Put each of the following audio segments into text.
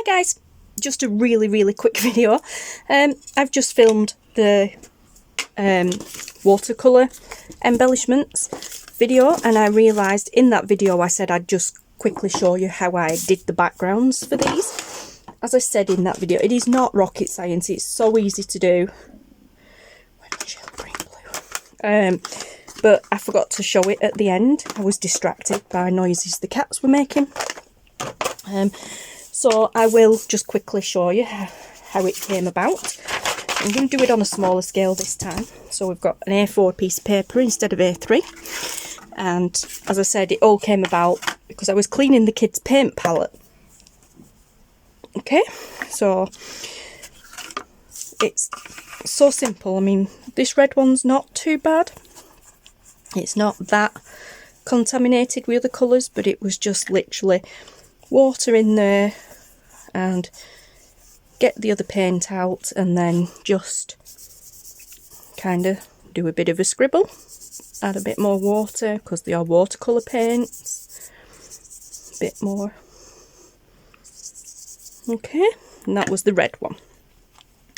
Hi guys, just a really quick video. I've just filmed the watercolour embellishments video, and I realised in that video I said I'd just quickly show you how I did the backgrounds for these. As I said in that video, it is not rocket science, it's so easy to do. But I forgot to show it at the end. I was distracted by noises the cats were making. So I will just quickly show you how it came about. I'm going to do it on a smaller scale this time. So we've got an A4 piece of paper instead of A3. And as I said, it all came about because I was cleaning the kids' paint palette. Okay, so it's so simple. I mean, this red one's not too bad. It's not that contaminated with other colours, but it was just literally water in there and get the other paint out and then just kind of do a bit of a scribble, add a bit more water because they are watercolour paints, a bit more. Okay, and that was the red one.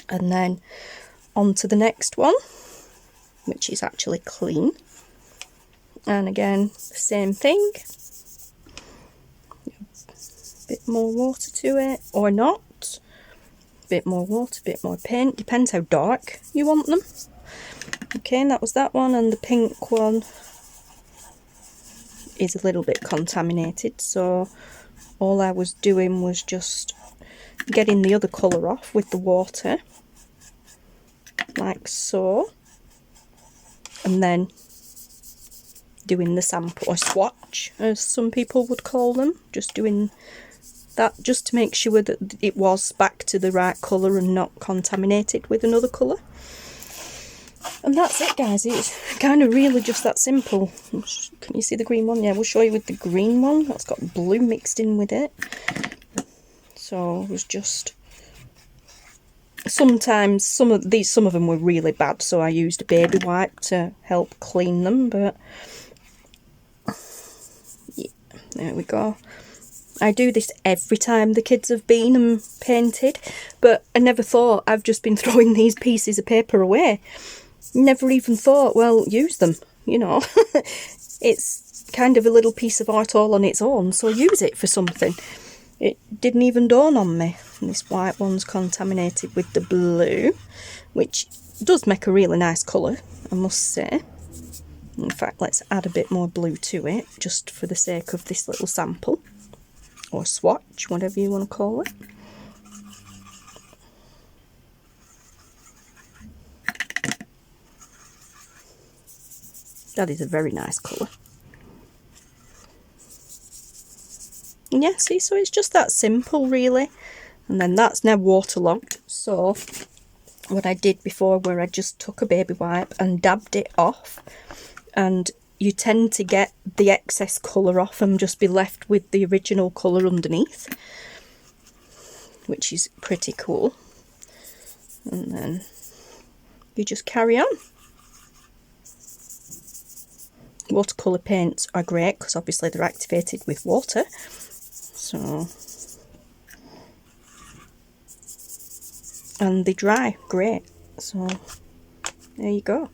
And then on to the next one, which is actually clean. And again, the same thing. A bit more water to it, or not. A bit more water, a bit more paint. Depends how dark you want them. Okay, and that was that one. And the pink one is a little bit contaminated. So all I was doing was just getting the other colour off with the water. Like so. And then doing the sample, or swatch as some people would call them, just doing that just to make sure that it was back to the right colour and not contaminated with another colour. And that's it guys, it's kind of really just that simple. Can you see the green one? Yeah, we'll show you with the green one, that's got blue mixed in with it. So it was just, sometimes some of them were really bad, so I used a baby wipe to help clean them, but yeah, there we go. I do this every time the kids have been and painted, but I never thought I've just been throwing these pieces of paper away. Never even thought, well, use them, you know. It's kind of a little piece of art all on its own, so use it for something. It didn't even dawn on me. And this white one's contaminated with the blue, which does make a really nice colour, I must say. In fact, let's add a bit more blue to it, just for the sake of this little sample. Or swatch, whatever you want to call it. That is a very nice colour. And yeah, see, so it's just that simple really. And then that's now waterlogged. So what I did before, where I just took a baby wipe and dabbed it off, and you tend to get the excess colour off and just be left with the original colour underneath, which is pretty cool. And then you just carry on. Watercolour paints are great because obviously they're activated with water, so, and they dry great, so there you go.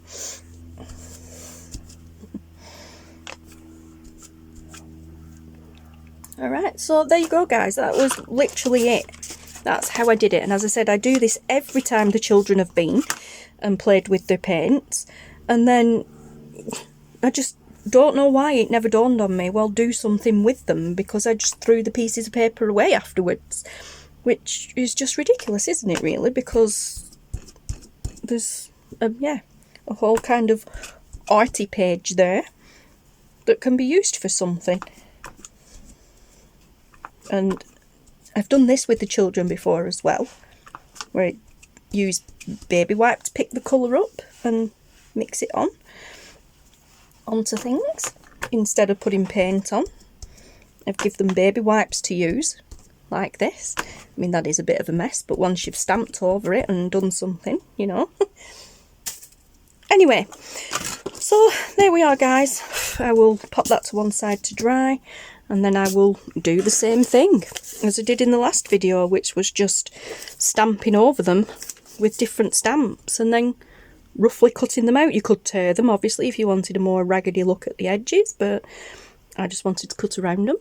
Alright, so there you go guys, that was literally it. That's how I did it, and as I said, I do this every time the children have been and played with their paints, and then I just don't know why it never dawned on me, well, do something with them, because I just threw the pieces of paper away afterwards, which is just ridiculous, isn't it really, because there's a whole kind of arty page there that can be used for something. And I've done this with the children before as well, where I use baby wipe to pick the colour up and mix it onto things instead of putting paint on. I've given them baby wipes to use like this. I mean, that is a bit of a mess, but once you've stamped over it and done something, you know. Anyway, so there we are guys. I will pop that to one side to dry, and then I will do the same thing as I did in the last video, which was just stamping over them with different stamps and then roughly cutting them out. You could tear them, obviously, if you wanted a more raggedy look at the edges, but I just wanted to cut around them.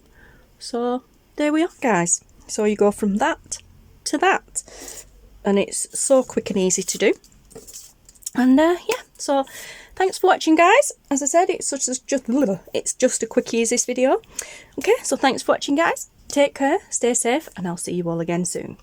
So there we are, guys. So you go from that to that, and it's so quick and easy to do. And yeah, so thanks for watching, guys. As I said, it's just a quick easy video. Okay, so thanks for watching, guys. Take care, stay safe, and I'll see you all again soon.